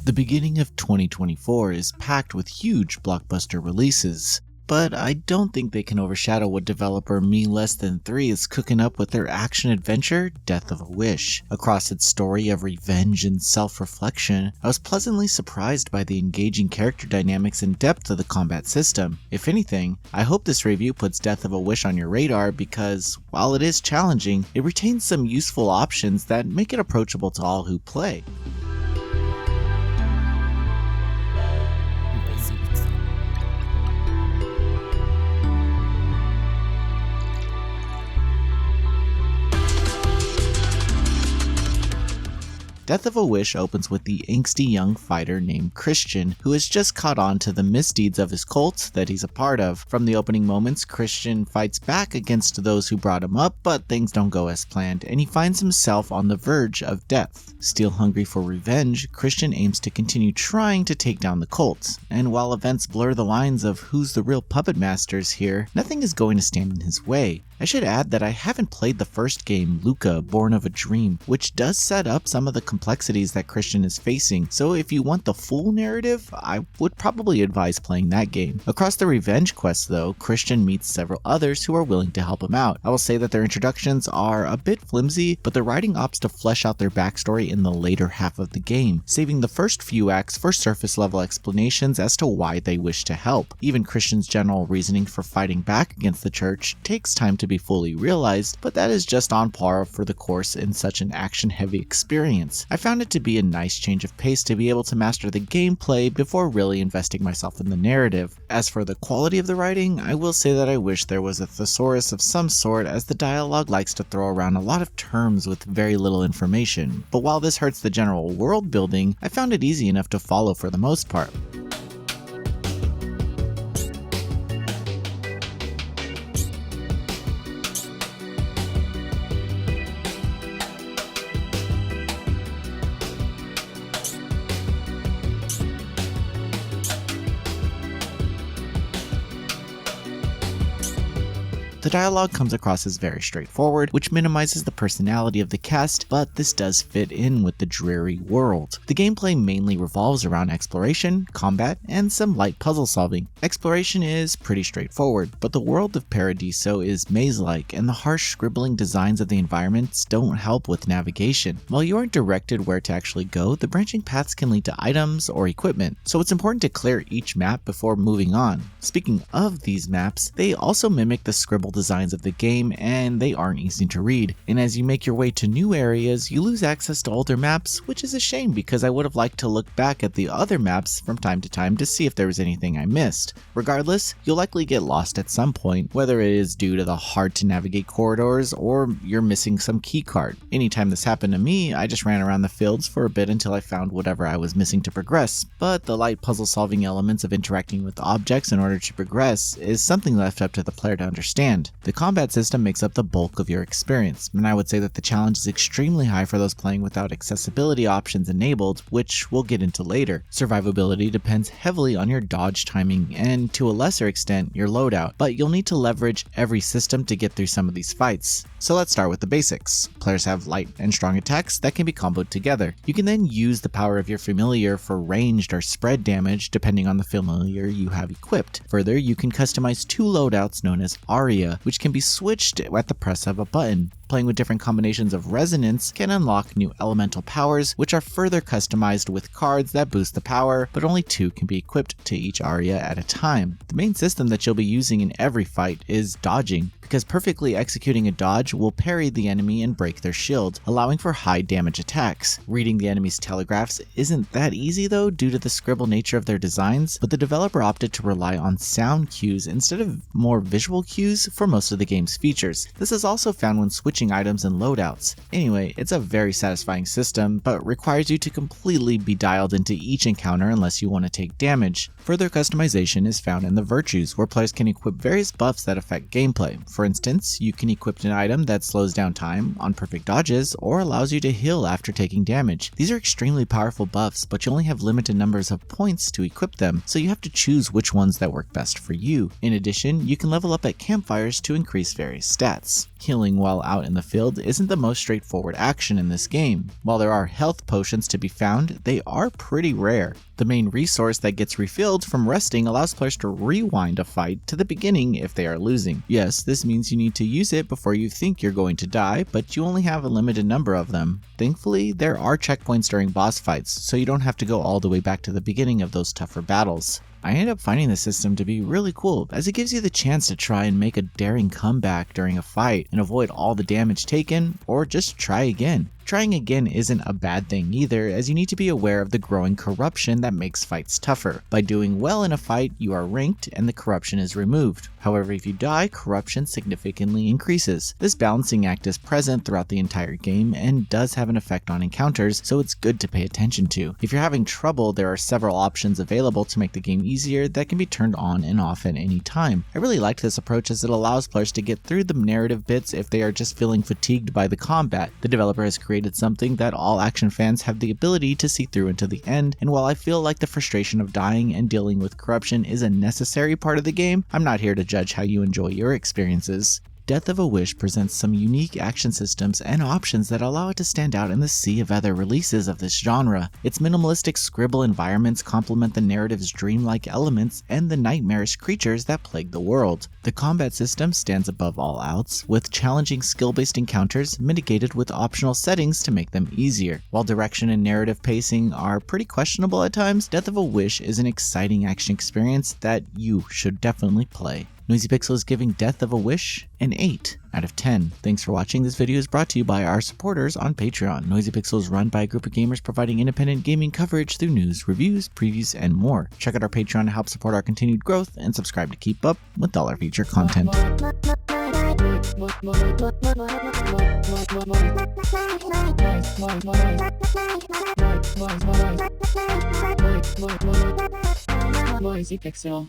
The beginning of 2024 is packed with huge blockbuster releases, but I don't think they can overshadow what developer Me Less Than 3 is cooking up with their action-adventure, Death of a Wish. Across its story of revenge and self-reflection, I was pleasantly surprised by the engaging character dynamics and depth of the combat system. If anything, I hope this review puts Death of a Wish on your radar because, while it is challenging, it retains some useful options that make it approachable to all who play. Death of a Wish opens with the angsty young fighter named Christian, who has just caught on to the misdeeds of his cult that he's a part of. From the opening moments, Christian fights back against those who brought him up, but things don't go as planned, and he finds himself on the verge of death. Still hungry for revenge, Christian aims to continue trying to take down the cult, and while events blur the lines of who's the real puppet masters here, nothing is going to stand in his way. I should add that I haven't played the first game, Luca, Born of a Dream, which does set up some of the complexities that Christian is facing, so if you want the full narrative, I would probably advise playing that game. Across the revenge quest though, Christian meets several others who are willing to help him out. I will say that their introductions are a bit flimsy, but the writing opts to flesh out their backstory in the later half of the game, saving the first few acts for surface level explanations as to why they wish to help. Even Christian's general reasoning for fighting back against the church takes time to be fully realized, but that is just on par for the course in such an action-heavy experience. I found it to be a nice change of pace to be able to master the gameplay before really investing myself in the narrative. As for the quality of the writing, I will say that I wish there was a thesaurus of some sort, as the dialogue likes to throw around a lot of terms with very little information. But while this hurts the general world building, I found it easy enough to follow for the most part. The dialogue comes across as very straightforward, which minimizes the personality of the cast, but this does fit in with the dreary world. The gameplay mainly revolves around exploration, combat, and some light puzzle solving. Exploration is pretty straightforward, but the world of Paradiso is maze-like, and the harsh scribbling designs of the environments don't help with navigation. While you aren't directed where to actually go, the branching paths can lead to items or equipment, so it's important to clear each map before moving on. Speaking of these maps, they also mimic the scribble designs of the game, and they aren't easy to read. And as you make your way to new areas, you lose access to older maps, which is a shame because I would have liked to look back at the other maps from time to time to see if there was anything I missed. Regardless, you'll likely get lost at some point, whether it is due to the hard to navigate corridors or you're missing some key card. Anytime this happened to me, I just ran around the fields for a bit until I found whatever I was missing to progress. But the light puzzle solving elements of interacting with objects in order to progress is something left up to the player to understand. The combat system makes up the bulk of your experience, and I would say that the challenge is extremely high for those playing without accessibility options enabled, which we'll get into later. Survivability depends heavily on your dodge timing and, to a lesser extent, your loadout, but you'll need to leverage every system to get through some of these fights. So let's start with the basics. Players have light and strong attacks that can be comboed together. You can then use the power of your familiar for ranged or spread damage depending on the familiar you have equipped. Further, you can customize two loadouts known as Aria, which can be switched at the press of a button. Playing with different combinations of resonance can unlock new elemental powers, which are further customized with cards that boost the power, but only two can be equipped to each aria at a time. The main system that you'll be using in every fight is dodging, because perfectly executing a dodge will parry the enemy and break their shield, allowing for high damage attacks. Reading the enemy's telegraphs isn't that easy though due to the scribble nature of their designs, but the developer opted to rely on sound cues instead of more visual cues for most of the game's features. This is also found when switching items and loadouts. Anyway, it's a very satisfying system, but requires you to completely be dialed into each encounter unless you want to take damage. Further customization is found in the virtues, where players can equip various buffs that affect gameplay. For instance, you can equip an item that slows down time on perfect dodges or allows you to heal after taking damage. These are extremely powerful buffs, but you only have limited numbers of points to equip them, so you have to choose which ones that work best for you. In addition, you can level up at campfires to increase various stats. Healing while out out in the field isn't the most straightforward action in this game. While there are health potions to be found, they are pretty rare. The main resource that gets refilled from resting allows players to rewind a fight to the beginning if they are losing. Yes, this means you need to use it before you think you're going to die, but you only have a limited number of them. Thankfully, there are checkpoints during boss fights, so you don't have to go all the way back to the beginning of those tougher battles. I ended up finding this system to be really cool, as it gives you the chance to try and make a daring comeback during a fight and avoid all the damage taken, or just try again. Trying again isn't a bad thing either, as you need to be aware of the growing corruption that makes fights tougher. By doing well in a fight, you are ranked and the corruption is removed. However, if you die, corruption significantly increases. This balancing act is present throughout the entire game and does have an effect on encounters, so it's good to pay attention to. If you're having trouble, there are several options available to make the game easier that can be turned on and off at any time. I really like this approach as it allows players to get through the narrative bits if they are just feeling fatigued by the combat. The developer has created something that all action fans have the ability to see through until the end, and while I feel like the frustration of dying and dealing with corruption is a necessary part of the game, I'm not here to judge how you enjoy your experiences. Death of a Wish presents some unique action systems and options that allow it to stand out in the sea of other releases of this genre. Its minimalistic scribble environments complement the narrative's dreamlike elements and the nightmarish creatures that plague the world. The combat system stands above all else, with challenging skill-based encounters mitigated with optional settings to make them easier. While direction and narrative pacing are pretty questionable at times, Death of a Wish is an exciting action experience that you should definitely play. Noisy Pixel is giving Death of a Wish an 8 out of 10. Thanks for watching. This video is brought to you by our supporters on Patreon. Noisy Pixel is run by a group of gamers providing independent gaming coverage through news, reviews, previews, and more. Check out our Patreon to help support our continued growth and subscribe to keep up with all our feature content. Noisy Pixel.